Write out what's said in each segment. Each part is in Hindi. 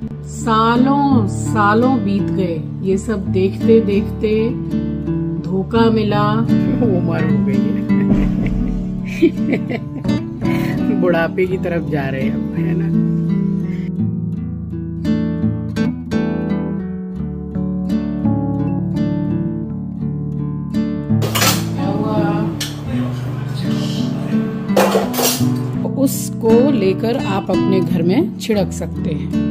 सालों सालों बीत गए ये सब देखते देखते, धोखा मिला, उम्र हो गई है। बुढ़ापे की तरफ जा रहे हैं अब, है ना। उसको लेकर आप अपने घर में छिड़क सकते हैं।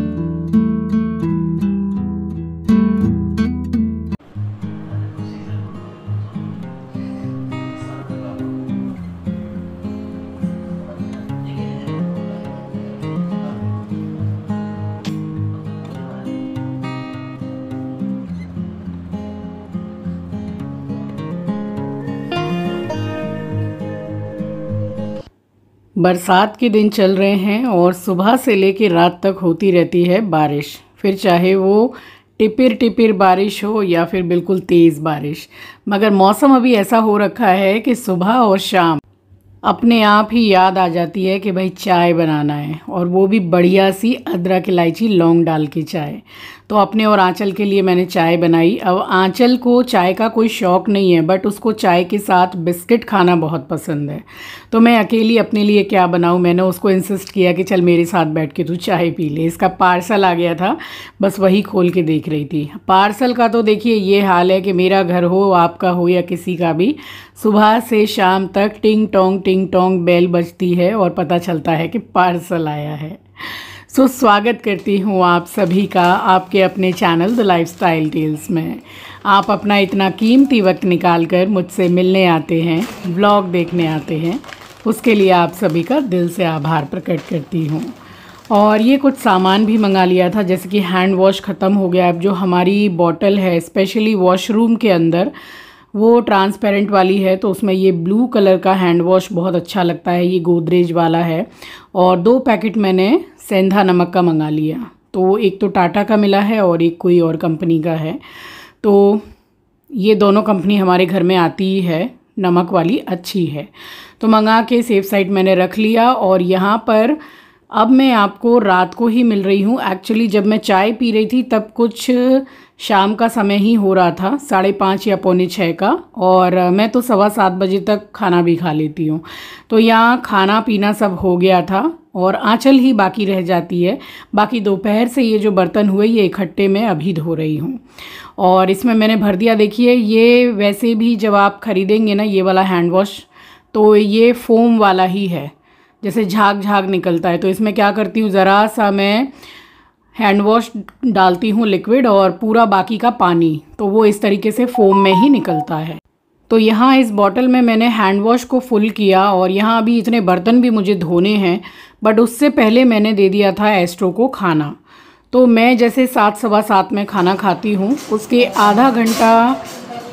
बरसात के दिन चल रहे हैं और सुबह से लेकर रात तक होती रहती है बारिश, फिर चाहे वो टिपिर टिपिर बारिश हो या फिर बिल्कुल तेज़ बारिश। मगर मौसम अभी ऐसा हो रखा है कि सुबह और शाम अपने आप ही याद आ जाती है कि भाई चाय बनाना है, और वो भी बढ़िया सी अदरक इलायची लौंग डाल के चाय। तो अपने और आंचल के लिए मैंने चाय बनाई। अब आंचल को चाय का कोई शौक़ नहीं है, बट उसको चाय के साथ बिस्किट खाना बहुत पसंद है। तो मैं अकेली अपने लिए क्या बनाऊं, मैंने उसको इंसिस्ट किया कि चल मेरे साथ बैठ के तू चाय पी ले। इसका पार्सल आ गया था, बस वही खोल के देख रही थी। पार्सल का तो देखिए ये हाल है कि मेरा घर हो, आपका हो या किसी का भी, सुबह से शाम तक टिंग टोंग बेल बजती है और पता चलता है कि पार्सल आया है। सो स्वागत करती हूँ आप सभी का आपके अपने चैनल द लाइफस्टाइल टेल्स में। आप अपना इतना कीमती वक्त निकाल कर मुझसे मिलने आते हैं, व्लॉग देखने आते हैं, उसके लिए आप सभी का दिल से आभार प्रकट करती हूँ। और ये कुछ सामान भी मंगा लिया था, जैसे कि हैंड वॉश ख़त्म हो गया। अब जो हमारी बॉटल है स्पेशली वॉशरूम के अंदर, वो ट्रांसपेरेंट वाली है, तो उसमें ये ब्लू कलर का हैंड वॉश बहुत अच्छा लगता है, ये गोदरेज वाला है। और 2 पैकेट मैंने सेंधा नमक का मंगा लिया, तो एक तो टाटा का मिला है और एक कोई और कंपनी का है। तो ये दोनों कंपनी हमारे घर में आती ही है, नमक वाली अच्छी है, तो मंगा के सेफ साइड मैंने रख लिया। और यहाँ पर अब मैं आपको रात को ही मिल रही हूँ। एक्चुअली जब मैं चाय पी रही थी तब कुछ शाम का समय ही हो रहा था, 5:30 या 5:45 का, और मैं तो 7:15 बजे तक खाना भी खा लेती हूँ। तो यहाँ खाना पीना सब हो गया था और आंचल ही बाकी रह जाती है। बाकी दोपहर से ये जो बर्तन हुए ये इकट्ठे मैं अभी धो रही हूँ, और इसमें मैंने भर दिया। देखिए ये वैसे भी जब आप ख़रीदेंगे ना ये वाला हैंड वॉश, तो ये फोम वाला ही है, जैसे झाग निकलता है। तो इसमें क्या करती हूँ, ज़रा सा मैं हैंड वॉश डालती हूँ लिक्विड और पूरा बाकी का पानी, तो वो इस तरीके से फोम में ही निकलता है। तो यहाँ इस बॉटल में मैंने हैंड वॉश को फुल किया, और यहाँ अभी इतने बर्तन भी मुझे धोने हैं, बट उससे पहले मैंने दे दिया था एस्ट्रो को खाना। तो मैं जैसे 7-7:15 में खाना खाती हूँ, उसके आधा घंटा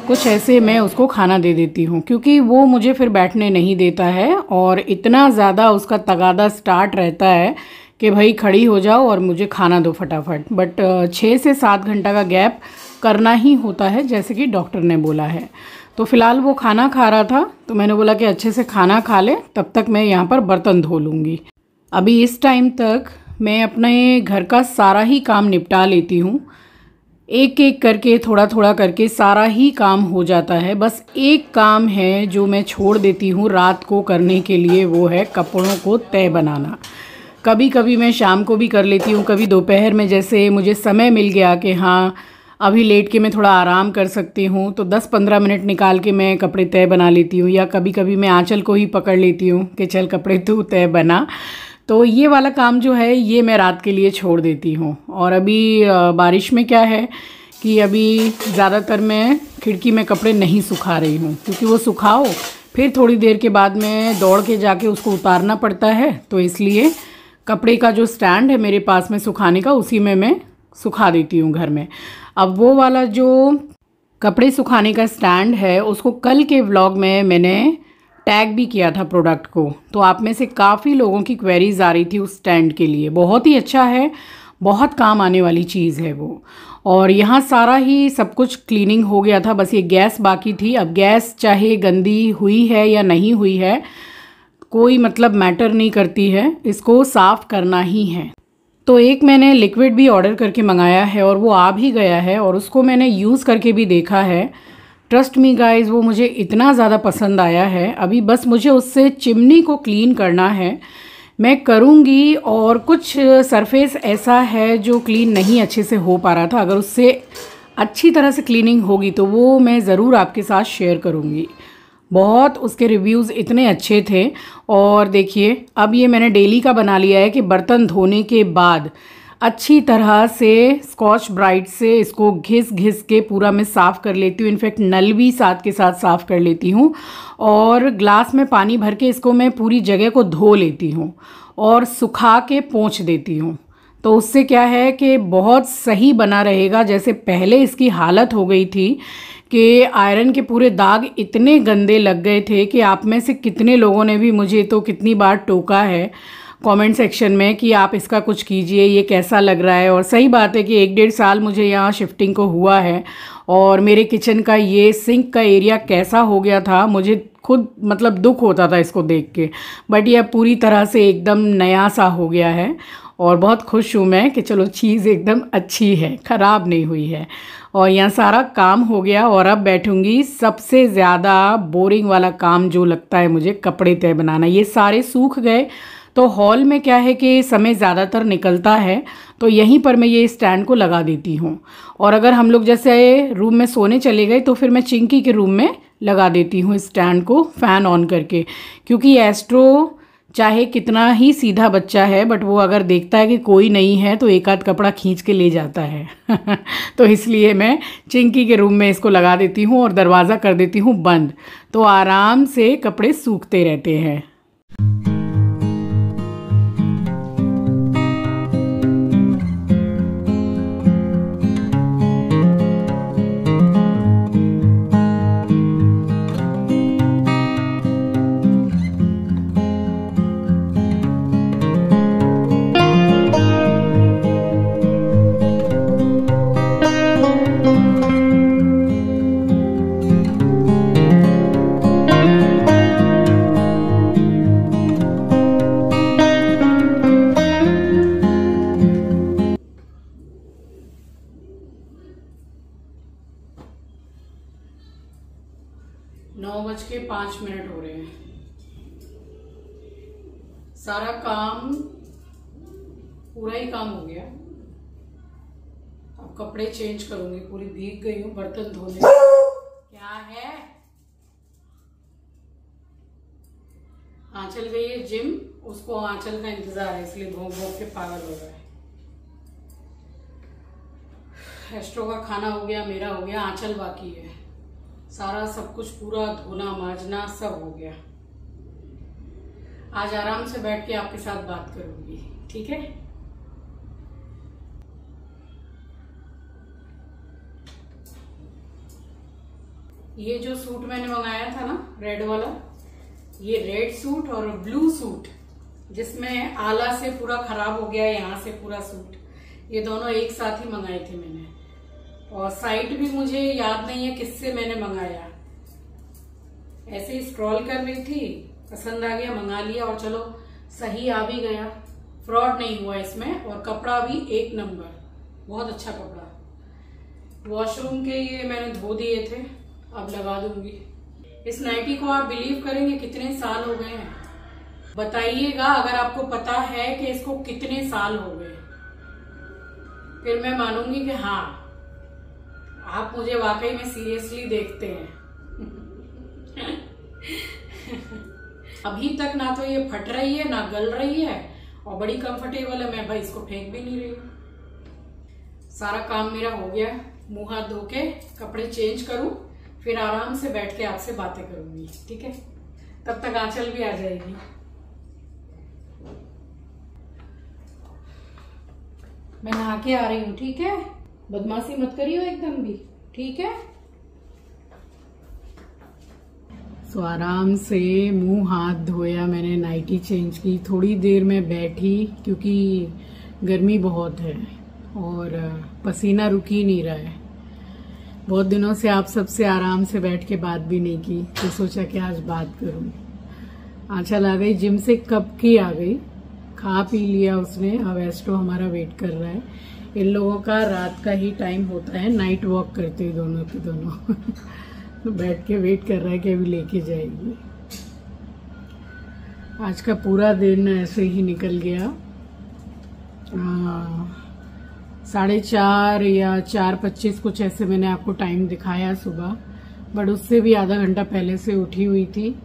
कुछ ऐसे मैं उसको खाना दे देती हूँ, क्योंकि वो मुझे फिर बैठने नहीं देता है और इतना ज़्यादा उसका तगादा स्टार्ट रहता है कि भाई खड़ी हो जाओ और मुझे खाना दो फटाफट। बट 6 से 7 घंटा का गैप करना ही होता है, जैसे कि डॉक्टर ने बोला है। तो फ़िलहाल वो खाना खा रहा था, तो मैंने बोला कि अच्छे से खाना खा ले, तब तक मैं यहाँ पर बर्तन धो लूँगी। अभी इस टाइम तक मैं अपने घर का सारा ही काम निपटा लेती हूँ, एक एक करके थोड़ा थोड़ा करके सारा ही काम हो जाता है। बस एक काम है जो मैं छोड़ देती हूँ रात को करने के लिए, वो है कपड़ों को तय बनाना। कभी कभी मैं शाम को भी कर लेती हूँ, कभी दोपहर में, जैसे मुझे समय मिल गया कि हाँ अभी लेट के मैं थोड़ा आराम कर सकती हूँ, तो 10-15 मिनट निकाल के मैं कपड़े तय बना लेती हूँ। या कभी कभी मैं आंचल को ही पकड़ लेती हूँ कि चल कपड़े तू तय बना। तो ये वाला काम जो है ये मैं रात के लिए छोड़ देती हूँ। और अभी बारिश में क्या है कि अभी ज़्यादातर मैं खिड़की में कपड़े नहीं सुखा रही हूँ, क्योंकि वो सुखाओ फिर थोड़ी देर के बाद में दौड़ के जाके उसको उतारना पड़ता है। तो इसलिए कपड़े का जो स्टैंड है मेरे पास में सुखाने का, उसी में मैं सुखा देती हूँ घर में। अब वो वाला जो कपड़े सुखाने का स्टैंड है उसको कल के व्लॉग में मैंने टैग भी किया था प्रोडक्ट को, तो आप में से काफ़ी लोगों की क्वेरीज आ रही थी उस स्टैंड के लिए। बहुत ही अच्छा है, बहुत काम आने वाली चीज़ है वो। और यहाँ सारा ही सब कुछ क्लीनिंग हो गया था, बस ये गैस बाकी थी। अब गैस चाहे गंदी हुई है या नहीं हुई है कोई मतलब मैटर नहीं करती है, इसको साफ़ करना ही है। तो एक मैंने लिक्विड भी ऑर्डर करके मंगाया है और वो आ भी गया है और उसको मैंने यूज़ करके भी देखा है। ट्रस्ट मी गाइस, वो मुझे इतना ज़्यादा पसंद आया है। अभी बस मुझे उससे चिमनी को क्लीन करना है, मैं करूँगी। और कुछ सरफेस ऐसा है जो क्लीन नहीं अच्छे से हो पा रहा था, अगर उससे अच्छी तरह से क्लीनिंग होगी तो वो मैं ज़रूर आपके साथ शेयर करूँगी। बहुत उसके रिव्यूज़ इतने अच्छे थे। और देखिए अब ये मैंने डेली का बना लिया है कि बर्तन धोने के बाद अच्छी तरह से स्कॉच ब्राइट से इसको घिस घिस के पूरा मैं साफ़ कर लेती हूँ। इनफैक्ट नल भी साथ के साथ साफ़ कर लेती हूँ और ग्लास में पानी भर के इसको मैं पूरी जगह को धो लेती हूँ और सुखा के पोंछ देती हूँ। तो उससे क्या है कि बहुत सही बना रहेगा। जैसे पहले इसकी हालत हो गई थी कि आयरन के पूरे दाग इतने गंदे लग गए थे कि आप में से कितने लोगों ने भी मुझे तो कितनी बार टोका है कमेंट सेक्शन में कि आप इसका कुछ कीजिए, ये कैसा लग रहा है। और सही बात है कि 1-1.5 साल मुझे यहाँ शिफ्टिंग को हुआ है और मेरे किचन का ये सिंक का एरिया कैसा हो गया था, मुझे खुद मतलब दुख होता था इसको देख के। बट ये पूरी तरह से एकदम नया सा हो गया है और बहुत खुश हूँ मैं कि चलो चीज़ एकदम अच्छी है, ख़राब नहीं हुई है। और यहाँ सारा काम हो गया और अब बैठूँगी सबसे ज़्यादा बोरिंग वाला काम जो लगता है मुझे, कपड़े तय बनाना। ये सारे सूख गए तो हॉल में क्या है कि समय ज़्यादातर निकलता है, तो यहीं पर मैं ये स्टैंड को लगा देती हूँ। और अगर हम लोग जैसे रूम में सोने चले गए तो फिर मैं चिंकी के रूम में लगा देती हूँ स्टैंड को फ़ैन ऑन करके, क्योंकि एस्ट्रो चाहे कितना ही सीधा बच्चा है बट वो अगर देखता है कि कोई नहीं है तो एक आध कपड़ा खींच के ले जाता है तो इसलिए मैं चिंकी के रूम में इसको लगा देती हूँ और दरवाज़ा कर देती हूँ बंद, तो आराम से कपड़े सूखते रहते हैं। नौ बज के 5 मिनट हो रहे हैं। सारा काम, पूरा ही काम हो गया। अब कपड़े चेंज करूंगी, पूरी भीग गई हूँ बर्तन धोने। क्या है? आंचल गई है जिम, उसको आंचल का इंतजार है इसलिए भोंक भोंक के पागल हो रहा है। एस्ट्रो का खाना हो गया, मेरा हो गया, आंचल बाकी है। सारा सब कुछ पूरा धोना माजना सब हो गया। आज आराम से बैठ के आपके साथ बात करूंगी, ठीक है? ये जो सूट मैंने मंगाया था ना, रेड वाला, ये रेड सूट और ब्लू सूट जिसमें आला से पूरा खराब हो गया, यहाँ से पूरा सूट, ये दोनों एक साथ ही मंगाए थे मैंने। और साइट भी मुझे याद नहीं है किससे मैंने मंगाया, ऐसे ही स्क्रॉल कर रही थी, पसंद आ गया, मंगा लिया और चलो सही आ भी गया, फ्रॉड नहीं हुआ इसमें। और कपड़ा भी एक नंबर, बहुत अच्छा कपड़ा। वॉशरूम के ये मैंने धो दिए थे, अब लगा दूंगी। इस नाइटी को आप बिलीव करेंगे कितने साल हो गए हैं? बताइएगा अगर आपको पता है कि इसको कितने साल हो गए, फिर मैं मानूंगी कि हाँ आप मुझे वाकई में सीरियसली देखते हैं। अभी तक ना तो ये फट रही है ना गल रही है और बड़ी कंफर्टेबल है। मैं भाई इसको फेंक भी नहीं रही हूँ। सारा काम मेरा हो गया, मुंह हाथ धो के कपड़े चेंज करूं, फिर आराम से बैठ के आपसे बातें करूंगी, ठीक है? तब तक आंचल भी आ जाएगी। मैं नहा के आ रही हूँ, ठीक है? बदमाशी मत करियो एकदम भी, ठीक है? तो आराम से मुंह हाथ धोया मैंने, नाइटी चेंज की, थोड़ी देर में बैठी क्योंकि गर्मी बहुत है और पसीना रुक ही नहीं रहा है। बहुत दिनों से आप सबसे आराम से बैठ के बात भी नहीं की, तो सोचा कि आज बात करूं। आंचल आ गई जिम से, कब की आ गई, खा पी लिया उसने। अब एस्ट्रो हमारा वेट कर रहा है। इन लोगों का रात का ही टाइम होता है, नाइट वॉक करते हैं दोनों के दोनों। तो बैठ के वेट कर रहा है कि अभी लेके जाएगी। आज का पूरा दिन ऐसे ही निकल गया। 4:30 या 4:25 कुछ ऐसे मैंने आपको टाइम दिखाया सुबह, बट उससे भी आधा घंटा पहले से उठी हुई थी।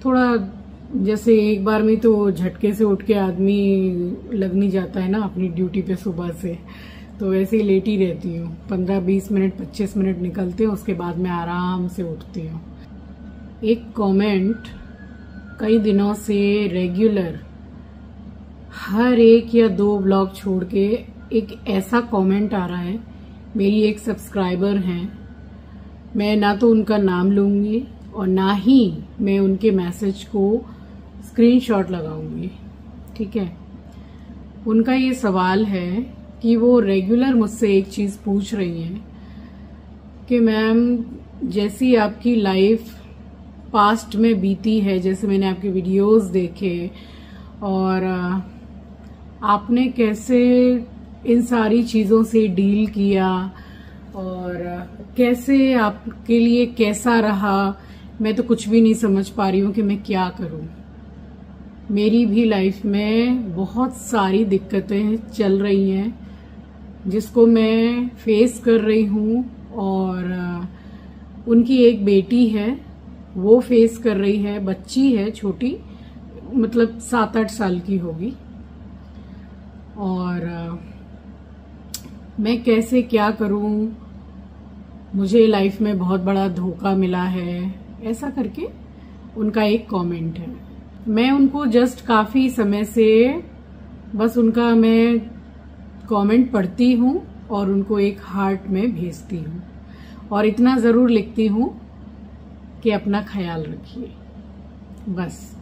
थोड़ा जैसे एक बार में तो झटके से उठ के आदमी लग नहीं जाता है ना अपनी ड्यूटी पे सुबह से, तो वैसे ही लेट ही रहती हूँ। 15-20 मिनट 25 मिनट निकलते हैं, उसके बाद मैं आराम से उठती हूँ। एक कमेंट कई दिनों से रेगुलर हर एक या 2 ब्लॉग छोड़ के एक ऐसा कमेंट आ रहा है। मेरी एक सब्सक्राइबर हैं, मैं ना तो उनका नाम लूंगी और ना ही मैं उनके मैसेज को स्क्रीनशॉट लगाऊंगी, ठीक है। उनका ये सवाल है कि वो रेगुलर मुझसे एक चीज पूछ रही हैं कि मैम जैसी आपकी लाइफ पास्ट में बीती है, जैसे मैंने आपके वीडियोस देखे और आपने कैसे इन सारी चीजों से डील किया और कैसे आपके लिए कैसा रहा, मैं तो कुछ भी नहीं समझ पा रही हूँ कि मैं क्या करूँ। मेरी भी लाइफ में बहुत सारी दिक्कतें चल रही हैं जिसको मैं फेस कर रही हूँ, और उनकी एक बेटी है वो फेस कर रही है। बच्ची है छोटी, मतलब 7-8 साल की होगी। और मैं कैसे क्या करूं, मुझे लाइफ में बहुत बड़ा धोखा मिला है, ऐसा करके उनका एक कमेंट है। मैं उनको जस्ट काफी समय से बस उनका मैं कमेंट पढ़ती हूँ और उनको एक हार्ट में भेजती हूँ और इतना जरूर लिखती हूँ कि अपना ख्याल रखिए, बस।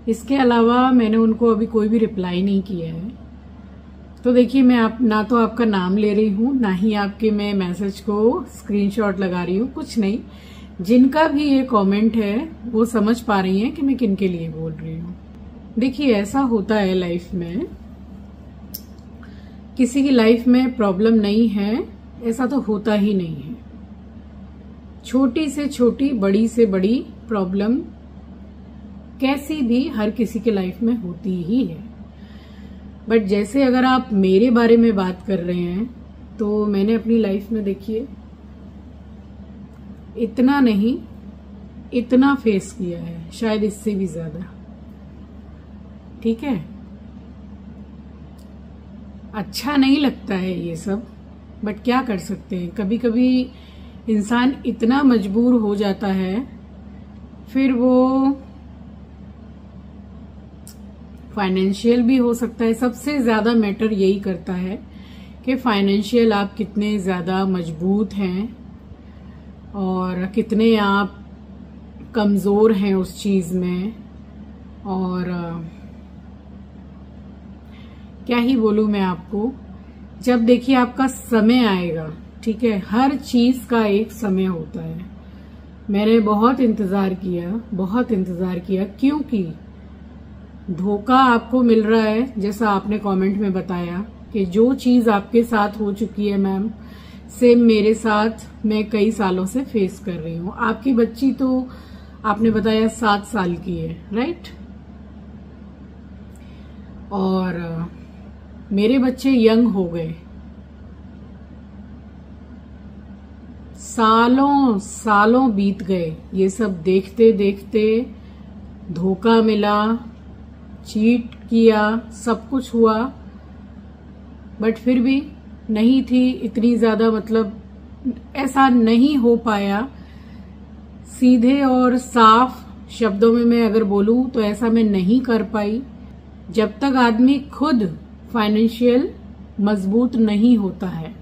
इसके अलावा मैंने उनको अभी कोई भी रिप्लाई नहीं किया है। तो देखिए, मैं ना तो आपका नाम ले रही हूँ, ना ही आपके मैं मैसेज को स्क्रीनशॉट लगा रही हूँ, कुछ नहीं। जिनका भी ये कमेंट है वो समझ पा रही हैं कि मैं किनके लिए बोल रही हूँ। देखिए, ऐसा होता है लाइफ में, किसी की लाइफ में प्रॉब्लम नहीं है ऐसा तो होता ही नहीं है। छोटी से छोटी, बड़ी से बड़ी प्रॉब्लम कैसी भी हर किसी के लाइफ में होती ही है। बट जैसे अगर आप मेरे बारे में बात कर रहे हैं तो मैंने अपनी लाइफ में देखिए इतना नहीं, इतना फेस किया है, शायद इससे भी ज्यादा, ठीक है। अच्छा नहीं लगता है ये सब, बट क्या कर सकते हैं। कभी कभी इंसान इतना मजबूर हो जाता है, फिर वो फाइनेंशियल भी हो सकता है। सबसे ज्यादा मैटर यही करता है कि फाइनेंशियल आप कितने ज्यादा मजबूत हैं और कितने आप कमजोर हैं उस चीज में। और क्या ही बोलूं मैं आपको, जब देखिए आपका समय आएगा, ठीक है, हर चीज का एक समय होता है। मैंने बहुत इंतजार किया, क्योंकि धोखा आपको मिल रहा है। जैसा आपने कमेंट में बताया कि जो चीज आपके साथ हो चुकी है मैम, सेम मेरे साथ मैं कई सालों से फेस कर रही हूँ। आपकी बच्ची तो आपने बताया 7 साल की है, राइट? और मेरे बच्चे यंग हो गए, सालों बीत गए, ये सब देखते देखते धोखा मिला, चीट किया, सब कुछ हुआ, बट फिर भी नहीं थी इतनी ज्यादा, मतलब ऐसा नहीं हो पाया। सीधे और साफ शब्दों में मैं अगर बोलूं तो ऐसा मैं नहीं कर पाई। जब तक आदमी खुद फाइनेंशियल मजबूत नहीं होता है,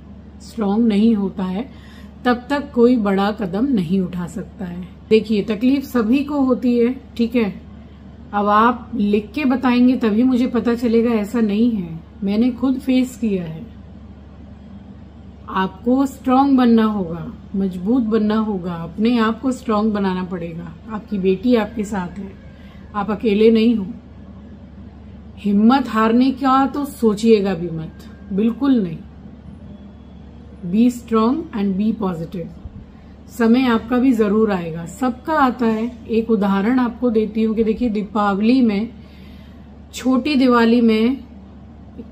स्ट्रांग नहीं होता है, तब तक कोई बड़ा कदम नहीं उठा सकता है। देखिए, तकलीफ सभी को होती है, ठीक है। अब आप लिख के बताएंगे तभी मुझे पता चलेगा, ऐसा नहीं है। मैंने खुद फेस किया है। आपको स्ट्रांग बनना होगा, मजबूत बनना होगा, अपने आप को स्ट्रांग बनाना पड़ेगा। आपकी बेटी आपके साथ है, आप अकेले नहीं हो। हिम्मत हारने का तो सोचिएगा भी मत, बिल्कुल नहीं। Be strong and be positive. समय आपका भी जरूर आएगा, सबका आता है। एक उदाहरण आपको देती हूँ कि देखिए, दीपावली में, छोटी दिवाली में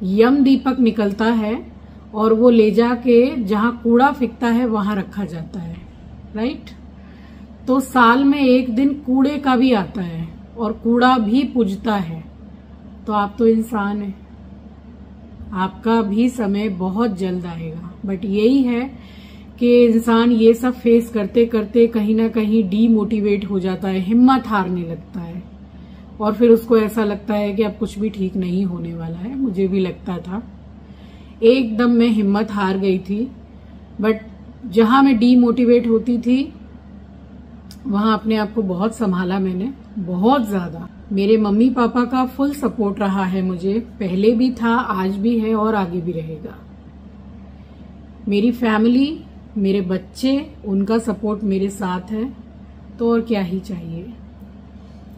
यम दीपक निकलता है और वो ले जाके जहां कूड़ा फेंकता है वहां रखा जाता है, राइट। तो साल में एक दिन कूड़े का भी आता है और कूड़ा भी पूजता है। तो आप तो इंसान हैं, आपका भी समय बहुत जल्द आएगा। बट यही है कि इंसान ये सब फेस करते करते कहीं ना कहीं डीमोटिवेट हो जाता है, हिम्मत हारने लगता है और फिर उसको ऐसा लगता है कि अब कुछ भी ठीक नहीं होने वाला है। मुझे भी लगता था, एकदम मैं हिम्मत हार गई थी। बट जहां मैं डीमोटिवेट होती थी वहां अपने आप को बहुत संभाला मैंने, बहुत ज्यादा। मेरे मम्मी पापा का फुल सपोर्ट रहा है मुझे, पहले भी था, आज भी है और आगे भी रहेगा। मेरी फैमिली, मेरे बच्चे, उनका सपोर्ट मेरे साथ है, तो और क्या ही चाहिए।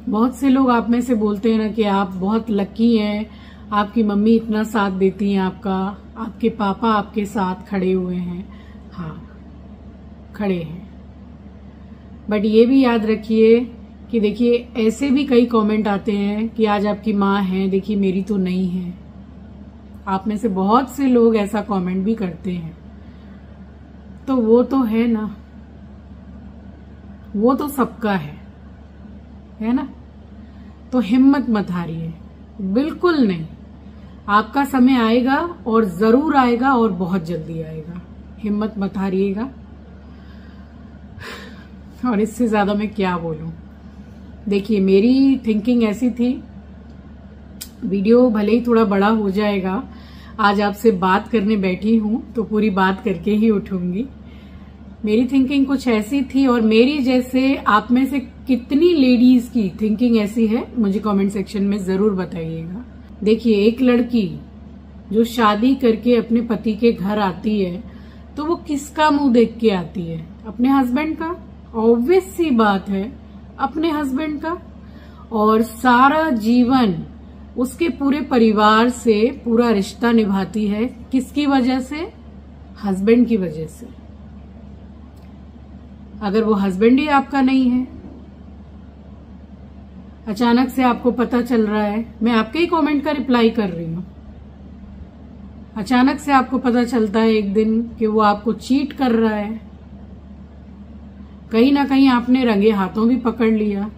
बहुत से लोग आप में से बोलते हैं ना कि आप बहुत लकी हैं, आपकी मम्मी इतना साथ देती हैं आपका, आपके पापा आपके साथ खड़े हुए हैं। हाँ, खड़े हैं। बट ये भी याद रखिए कि देखिए, ऐसे भी कई कमेंट आते हैं कि आज आपकी माँ है, देखिए मेरी तो नहीं है। आप में से बहुत से लोग ऐसा कमेंट भी करते हैं, तो वो तो है ना, वो तो सबका है ना। तो हिम्मत मत हारिए, बिल्कुल नहीं। आपका समय आएगा और जरूर आएगा और बहुत जल्दी आएगा। हिम्मत मत हारिएगा। और इससे ज्यादा मैं क्या बोलूं। देखिए, मेरी थिंकिंग ऐसी थी, वीडियो भले ही थोड़ा बड़ा हो जाएगा, आज आपसे बात करने बैठी हूं तो पूरी बात करके ही उठूंगी। मेरी थिंकिंग कुछ ऐसी थी, और मेरी जैसे आप में से कितनी लेडीज की थिंकिंग ऐसी है मुझे कमेंट सेक्शन में जरूर बताइएगा। देखिए, एक लड़की जो शादी करके अपने पति के घर आती है तो वो किसका मुंह देख के आती है? अपने हस्बैंड का। ऑब्वियस सी बात है, अपने हस्बैंड का। और सारा जीवन उसके पूरे परिवार से पूरा रिश्ता निभाती है, किसकी वजह से? हस्बैंड की वजह से। अगर वो हस्बैंड ही आपका नहीं है, अचानक से आपको पता चल रहा है, मैं आपके ही कमेंट का रिप्लाई कर रही हूं, अचानक से आपको पता चलता है एक दिन कि वो आपको चीट कर रहा है, कहीं ना कहीं आपने रंगे हाथों भी पकड़ लिया,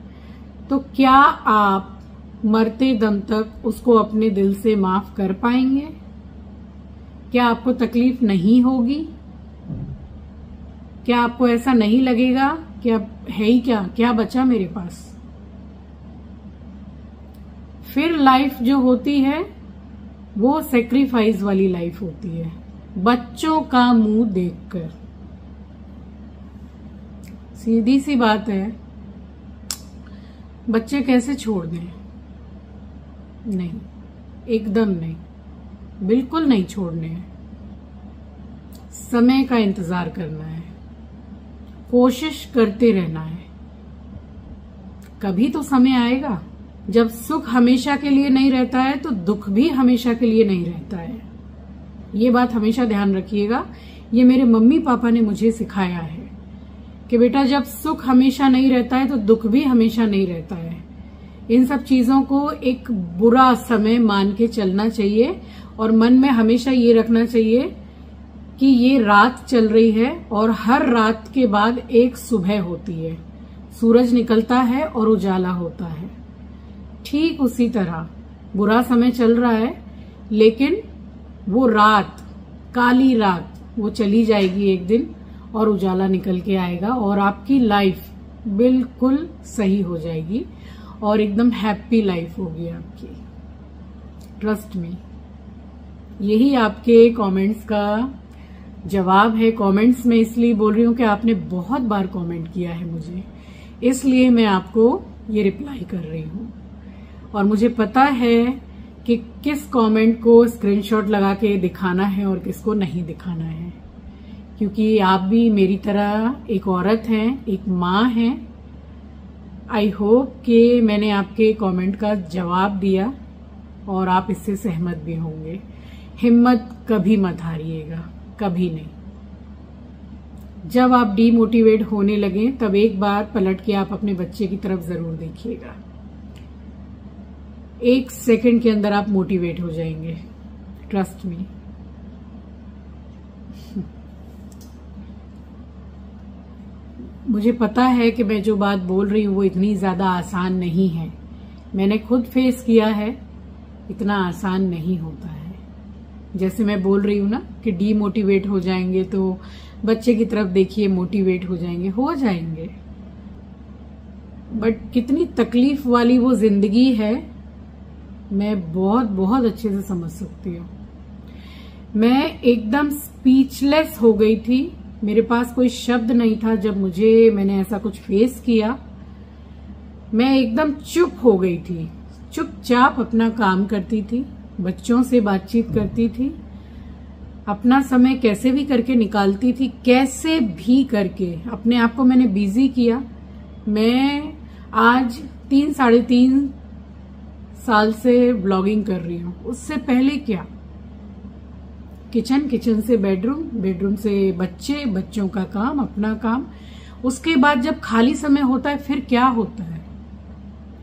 तो क्या आप मरते दम तक उसको अपने दिल से माफ कर पाएंगे? क्या आपको तकलीफ नहीं होगी? क्या आपको ऐसा नहीं लगेगा कि अब है ही क्या बचा मेरे पास? फिर लाइफ जो होती है वो सेक्रीफाइस वाली लाइफ होती है, बच्चों का मुंह देखकर। सीधी सी बात है, बच्चे कैसे छोड़ दें? नहीं, एकदम नहीं, बिल्कुल नहीं छोड़ने हैं। समय का इंतजार करना है, कोशिश करते रहना है। कभी तो समय आएगा जब सुख हमेशा के लिए नहीं रहता है तो दुख भी हमेशा के लिए नहीं रहता है। ये बात हमेशा ध्यान रखिएगा। ये मेरे मम्मी पापा ने मुझे सिखाया है कि बेटा, जब सुख हमेशा नहीं रहता है तो दुख भी हमेशा नहीं रहता है। इन सब चीजों को एक बुरा समय मान के चलना चाहिए और मन में हमेशा ये रखना चाहिए कि ये रात चल रही है और हर रात के बाद एक सुबह होती है, सूरज निकलता है और उजाला होता है। ठीक उसी तरह बुरा समय चल रहा है, लेकिन वो रात, काली रात, वो चली जाएगी एक दिन और उजाला निकल के आएगा और आपकी लाइफ बिल्कुल सही हो जाएगी और एकदम हैप्पी लाइफ होगी आपकी। ट्रस्ट मी, यही आपके कमेंट्स का जवाब है। कमेंट्स में इसलिए बोल रही हूँ कि आपने बहुत बार कमेंट किया है मुझे, इसलिए मैं आपको ये रिप्लाई कर रही हूँ। और मुझे पता है कि किस कमेंट को स्क्रीनशॉट लगा के दिखाना है और किसको नहीं दिखाना है, क्योंकि आप भी मेरी तरह एक औरत हैं, एक माँ हैं। आई होप कि मैंने आपके कमेंट का जवाब दिया। और आप इससे सहमत भी होंगे। हिम्मत कभी मत हारिएगा, कभी नहीं। जब आप डीमोटिवेट होने लगे तब एक बार पलट के आप अपने बच्चे की तरफ जरूर देखिएगा। 1 सेकंड के अंदर आप मोटिवेट हो जाएंगे, ट्रस्ट मी। मुझे पता है कि मैं जो बात बोल रही हूँ वो इतनी ज्यादा आसान नहीं है, मैंने खुद फेस किया है, इतना आसान नहीं होता है। जैसे मैं बोल रही हूँ ना कि डीमोटिवेट हो जाएंगे तो बच्चे की तरफ देखिए, मोटिवेट हो जाएंगे। बट कितनी तकलीफ वाली वो जिंदगी है, मैं बहुत बहुत अच्छे से समझ सकती हूँ। मैं एकदम स्पीचलेस हो गई थी, मेरे पास कोई शब्द नहीं था जब मैंने ऐसा कुछ फेस किया। मैं एकदम चुप हो गई थी, चुपचाप अपना काम करती थी, बच्चों से बातचीत करती थी, अपना समय कैसे भी करके निकालती थी, कैसे भी करके अपने आप को मैंने बिजी किया। मैं आज 3-3.5 साल से ब्लॉगिंग कर रही हूँ। उससे पहले क्या, किचन से बेडरूम से बच्चे, बच्चों का काम, अपना काम। उसके बाद जब खाली समय होता है फिर क्या होता है,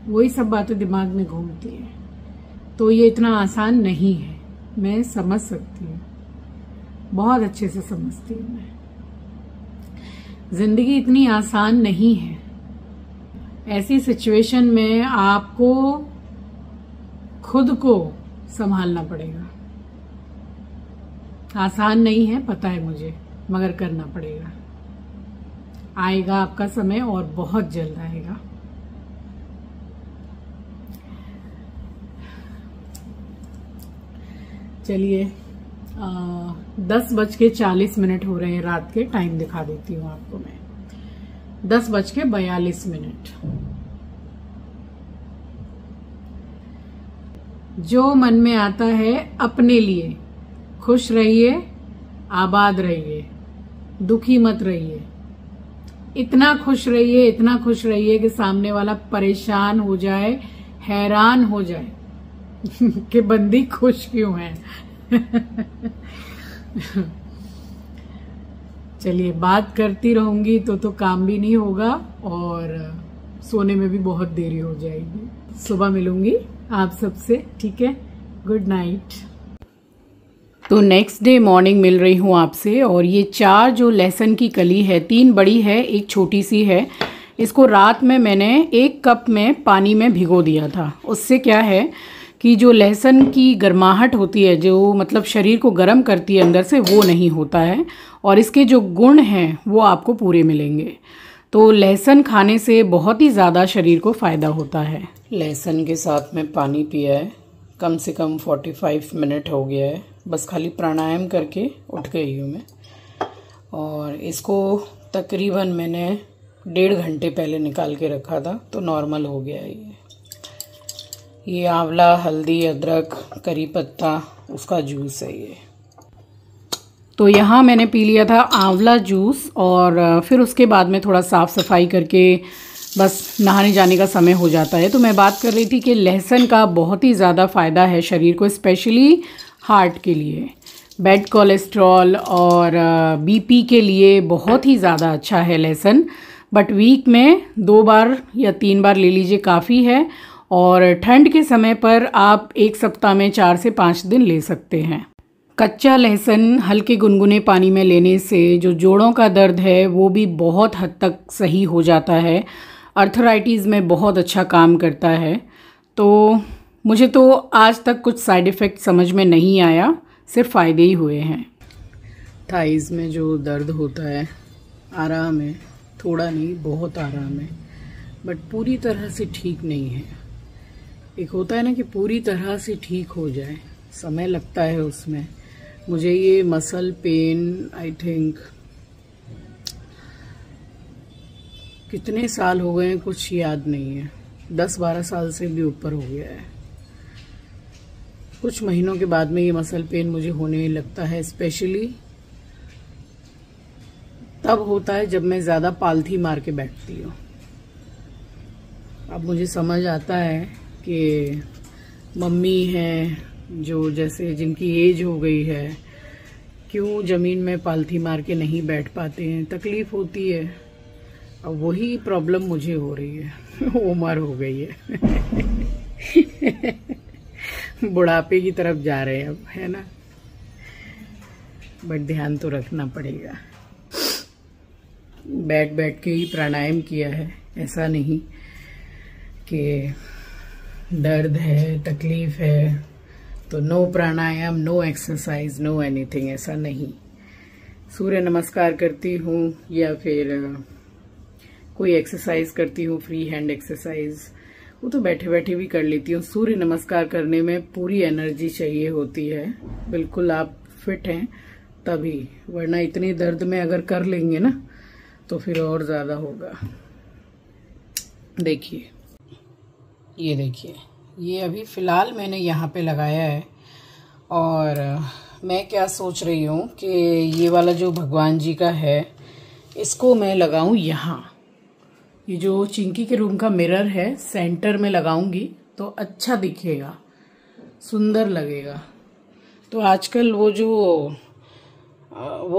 वही सब बातें दिमाग में घूमती है। तो ये इतना आसान नहीं है, मैं समझ सकती हूँ, बहुत अच्छे से समझती हूँ मैं। जिंदगी इतनी आसान नहीं है। ऐसी सिचुएशन में आपको खुद को संभालना पड़ेगा। आसान नहीं है, पता है मुझे, मगर करना पड़ेगा। आएगा आपका समय और बहुत जल्द आएगा। चलिए 10:40 हो रहे हैं रात के। टाइम दिखा देती हूँ आपको मैं, 10:42। जो मन में आता है अपने लिए खुश रहिए, आबाद रहिए, दुखी मत रहिए। इतना खुश रहिए कि सामने वाला परेशान हो जाए, हैरान हो जाए कि बंदी खुश क्यों है। चलिए, बात करती रहूंगी तो काम भी नहीं होगा और सोने में भी बहुत देरी हो जाएगी। सुबह मिलूंगी आप सबसे, ठीक है? Good night. तो नेक्स्ट डे मॉर्निंग मिल रही हूँ आपसे, और ये 4 जो लहसुन की कली है, 3 बड़ी है, 1 छोटी सी है। इसको रात में मैंने 1 कप में पानी में भिगो दिया था। उससे क्या है कि जो लहसुन की गर्माहट होती है, जो मतलब शरीर को गर्म करती है अंदर से, वो नहीं होता है, और इसके जो गुण हैं वो आपको पूरे मिलेंगे। तो लहसुन खाने से बहुत ही ज़्यादा शरीर को फ़ायदा होता है। लहसुन के साथ में पानी पिया है, कम से कम 45 मिनट हो गया है। बस खाली प्राणायाम करके उठ गई हूँ मैं, और इसको तकरीबन मैंने 1.5 घंटे पहले निकाल के रखा था, तो नॉर्मल हो गया है। ये आंवला, हल्दी, अदरक, करी पत्ता, उसका जूस है ये। तो यहाँ मैंने पी लिया था आंवला जूस, और फिर उसके बाद में थोड़ा साफ़ सफाई करके बस नहाने जाने का समय हो जाता है। तो मैं बात कर रही थी कि लहसुन का बहुत ही ज़्यादा फ़ायदा है शरीर को, स्पेशली हार्ट के लिए, बैड कोलेस्ट्रॉल और बीपी के लिए बहुत ही ज़्यादा अच्छा है लहसुन। बट वीक में 2 बार या 3 बार ले लीजिए, काफ़ी है। और ठंड के समय पर आप 1 सप्ताह में 4 से 5 दिन ले सकते हैं। कच्चा लहसुन हल्के गुनगुने पानी में लेने से जो जोड़ों का दर्द है वो भी बहुत हद तक सही हो जाता है। अर्थराइटिस में बहुत अच्छा काम करता है। तो मुझे तो आज तक कुछ साइड इफ़ेक्ट समझ में नहीं आया, सिर्फ फ़ायदे ही हुए हैं। थाइज़ में जो दर्द होता है, आराम है, थोड़ा नहीं बहुत आराम है, बट पूरी तरह से ठीक नहीं है। एक होता है ना कि पूरी तरह से ठीक हो जाए, समय लगता है उसमें। मुझे ये मसल पेन आई थिंक कितने साल हो गए हैं कुछ याद नहीं है, 10-12 साल से भी ऊपर हो गया है। कुछ महीनों के बाद में ये मसल पेन मुझे होने लगता है। स्पेशली तब होता है जब मैं ज़्यादा पालथी मार के बैठती हूँ। अब मुझे समझ आता है कि मम्मी हैं जो जैसे जिनकी एज हो गई है, क्यों ज़मीन में पालथी मार के नहीं बैठ पाते हैं, तकलीफ होती है। अब वही प्रॉब्लम मुझे हो रही है। उम्र हो गई है। बुढ़ापे की तरफ जा रहे हैं अब, है ना। बट ध्यान तो रखना पड़ेगा। बैठ बैठ के ही प्राणायाम किया है, ऐसा नहीं कि दर्द है, तकलीफ है तो नो प्राणायाम, नो एक्सरसाइज, नो एनीथिंग, ऐसा नहीं। सूर्य नमस्कार करती हूँ या फिर कोई एक्सरसाइज करती हूँ, फ्री हैंड एक्सरसाइज, वो तो बैठे बैठे भी कर लेती हूँ। सूर्य नमस्कार करने में पूरी एनर्जी चाहिए होती है, बिल्कुल आप फिट हैं तभी, वरना इतनी दर्द में अगर कर लेंगे ना तो फिर और ज्यादा होगा। देखिए, ये देखिए, ये अभी फिलहाल मैंने यहाँ पे लगाया है। और मैं क्या सोच रही हूँ कि ये वाला जो भगवान जी का है इसको मैं लगाऊं यहाँ। ये जो चिंकी के रूम का मिरर है सेंटर में लगाऊंगी तो अच्छा दिखेगा, सुंदर लगेगा। तो आजकल वो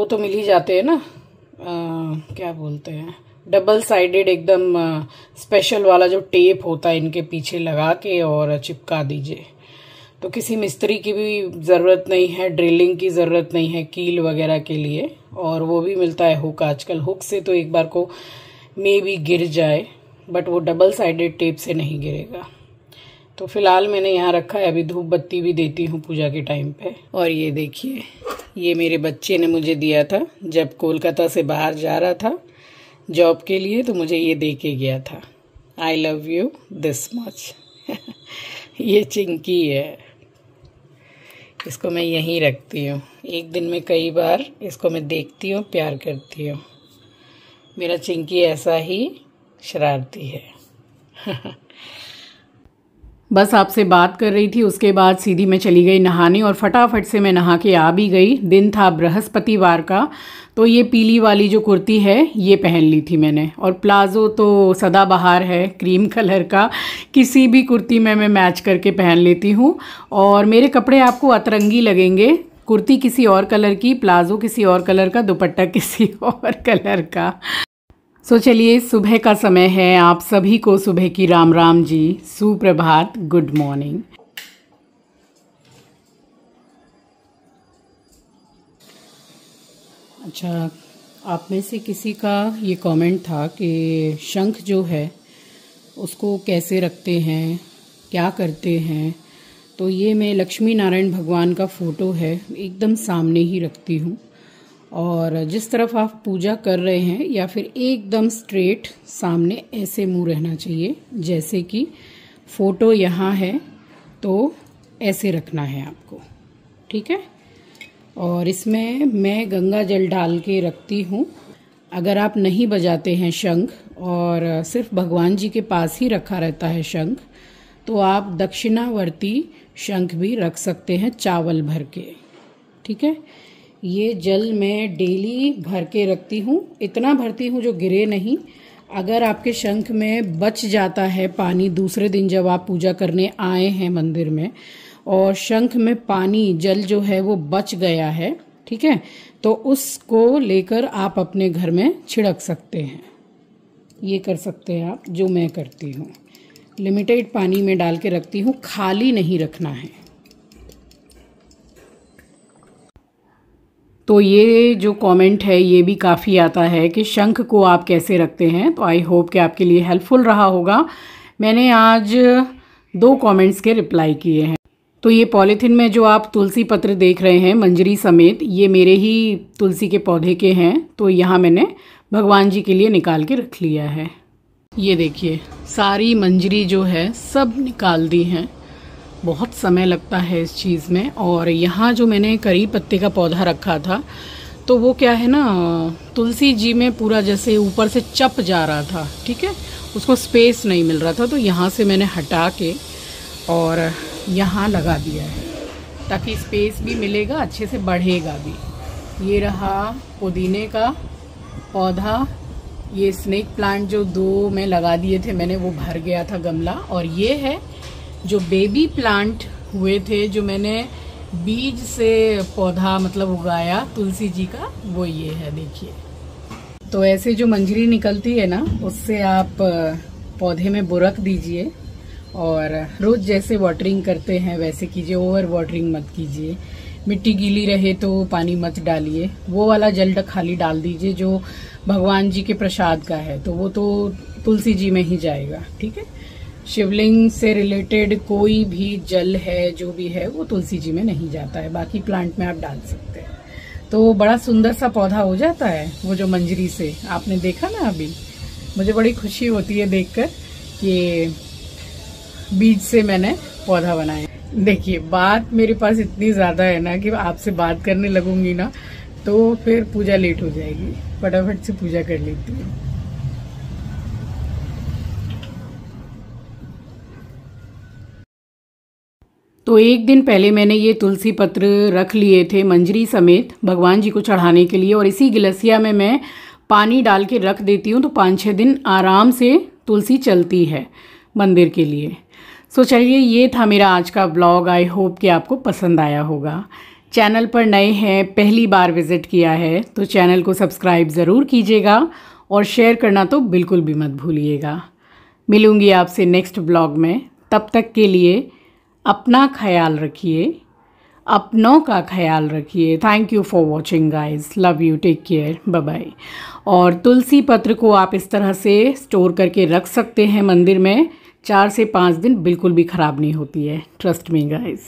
तो मिल ही जाते हैं ना, क्या बोलते हैं, डबल साइडेड एकदम स्पेशल वाला जो टेप होता है, इनके पीछे लगा के और चिपका दीजिए। तो किसी मिस्त्री की भी ज़रूरत नहीं है, ड्रिलिंग की ज़रूरत नहीं है कील वगैरह के लिए। और वो भी मिलता है हुक आजकल, हुक से तो एक बार को मे भी गिर जाए, बट वो डबल साइडेड टेप से नहीं गिरेगा। तो फिलहाल मैंने यहाँ रखा है, अभी धूप बत्ती भी देती हूँ पूजा के टाइम पे। और ये देखिए, ये मेरे बच्चे ने मुझे दिया था जब कोलकाता से बाहर जा रहा था जॉब के लिए, तो मुझे ये दे के गया था। I love you this much. ये चिंकी है, इसको मैं यहीं रखती हूँ। एक दिन में कई बार इसको मैं देखती हूँ, प्यार करती हूँ। मेरा चिंकी ऐसा ही शरारती है। बस आपसे बात कर रही थी, उसके बाद सीधी मैं चली गई नहाने और फटाफट से मैं नहा के आ भी गई। दिन था बृहस्पतिवार का, तो ये पीली वाली जो कुर्ती है ये पहन ली थी मैंने। और प्लाज़ो तो सदाबहार है, क्रीम कलर का, किसी भी कुर्ती में मैं मैच करके पहन लेती हूँ। और मेरे कपड़े आपको अतरंगी लगेंगे, कुर्ती किसी और कलर की, प्लाज़ो किसी और कलर का, दुपट्टा किसी और कलर का। सो चलिए, सुबह का समय है, आप सभी को सुबह की राम राम जी, सुप्रभात, गुड मॉर्निंग। अच्छा, आप में से किसी का ये कमेंट था कि शंख जो है उसको कैसे रखते हैं, क्या करते हैं। तो ये मैं लक्ष्मी नारायण भगवान का फ़ोटो है, एकदम सामने ही रखती हूँ। और जिस तरफ आप पूजा कर रहे हैं या फिर एकदम स्ट्रेट सामने ऐसे मुंह रहना चाहिए, जैसे कि फ़ोटो यहाँ है तो ऐसे रखना है आपको, ठीक है। और इसमें मैं गंगा जल डाल के रखती हूँ। अगर आप नहीं बजाते हैं शंख और सिर्फ भगवान जी के पास ही रखा रहता है शंख, तो आप दक्षिणावर्ती शंख भी रख सकते हैं चावल भर के, ठीक है। ये जल मैं डेली भर के रखती हूँ, इतना भरती हूँ जो गिरे नहीं। अगर आपके शंख में बच जाता है पानी, दूसरे दिन जब आप पूजा करने आए हैं मंदिर में और शंख में पानी, जल जो है वो बच गया है, ठीक है, तो उसको लेकर आप अपने घर में छिड़क सकते हैं। ये कर सकते हैं आप, जो मैं करती हूँ। लिमिटेड पानी में डाल के रखती हूँ, खाली नहीं रखना है। तो ये जो कमेंट है ये भी काफ़ी आता है कि शंख को आप कैसे रखते हैं, तो आई होप कि आपके लिए हेल्पफुल रहा होगा। मैंने आज 2 कमेंट्स के रिप्लाई किए हैं। तो ये पॉलीथीन में जो आप तुलसी पत्र देख रहे हैं मंजरी समेत, ये मेरे ही तुलसी के पौधे के हैं, तो यहाँ मैंने भगवान जी के लिए निकाल के रख लिया है। ये देखिए, सारी मंजरी जो है सब निकाल दी हैं। बहुत समय लगता है इस चीज़ में। और यहाँ जो मैंने करी पत्ते का पौधा रखा था, तो वो क्या है ना, तुलसी जी में पूरा जैसे ऊपर से चप जा रहा था, ठीक है, उसको स्पेस नहीं मिल रहा था। तो यहाँ से मैंने हटा के और यहाँ लगा दिया है, ताकि स्पेस भी मिलेगा, अच्छे से बढ़ेगा भी। ये रहा पुदीने का पौधा, ये स्नेक प्लांट जो 2 में लगा दिए थे मैंने, वो भर गया था गमला। और ये है जो बेबी प्लांट हुए थे, जो मैंने बीज से पौधा मतलब उगाया तुलसी जी का, वो ये है, देखिए। तो ऐसे जो मंजरी निकलती है ना, उससे आप पौधे में बुरक दीजिए और रोज जैसे वाटरिंग करते हैं वैसे कीजिए। ओवर वाटरिंग मत कीजिए। मिट्टी गीली रहे तो पानी मत डालिए। वो वाला जल खाली डाल दीजिए जो भगवान जी के प्रसाद का है, तो वो तो तुलसी जी में ही जाएगा, ठीक है। शिवलिंग से रिलेटेड कोई भी जल है जो भी है वो तुलसी जी में नहीं जाता है, बाकी प्लांट में आप डाल सकते हैं। तो बड़ा सुंदर सा पौधा हो जाता है वो जो मंजरी से आपने देखा ना अभी। मुझे बड़ी खुशी होती है देखकर कि बीज से मैंने पौधा बनाया। देखिए, बात मेरे पास इतनी ज्यादा है ना कि आपसे बात करने लगूंगी ना तो फिर पूजा लेट हो जाएगी। फटाफट से पूजा कर लेती हूँ। तो एक दिन पहले मैंने ये तुलसी पत्र रख लिए थे मंजरी समेत भगवान जी को चढ़ाने के लिए, और इसी गिलसिया में मैं पानी डाल के रख देती हूँ, तो 5-6 दिन आराम से तुलसी चलती है मंदिर के लिए। सो चलिए, ये था मेरा आज का ब्लॉग। आई होप कि आपको पसंद आया होगा। चैनल पर नए हैं, पहली बार विज़िट किया है तो चैनल को सब्सक्राइब ज़रूर कीजिएगा और शेयर करना तो बिल्कुल भी मत भूलिएगा। मिलूँगी आपसे नेक्स्ट ब्लॉग में। तब तक के लिए अपना ख्याल रखिए, अपनों का ख्याल रखिए। Thank you for watching guys. Love you, take care, bye bye. और तुलसी पत्र को आप इस तरह से स्टोर करके रख सकते हैं मंदिर में। 4 से 5 दिन बिल्कुल भी ख़राब नहीं होती है। Trust me guys.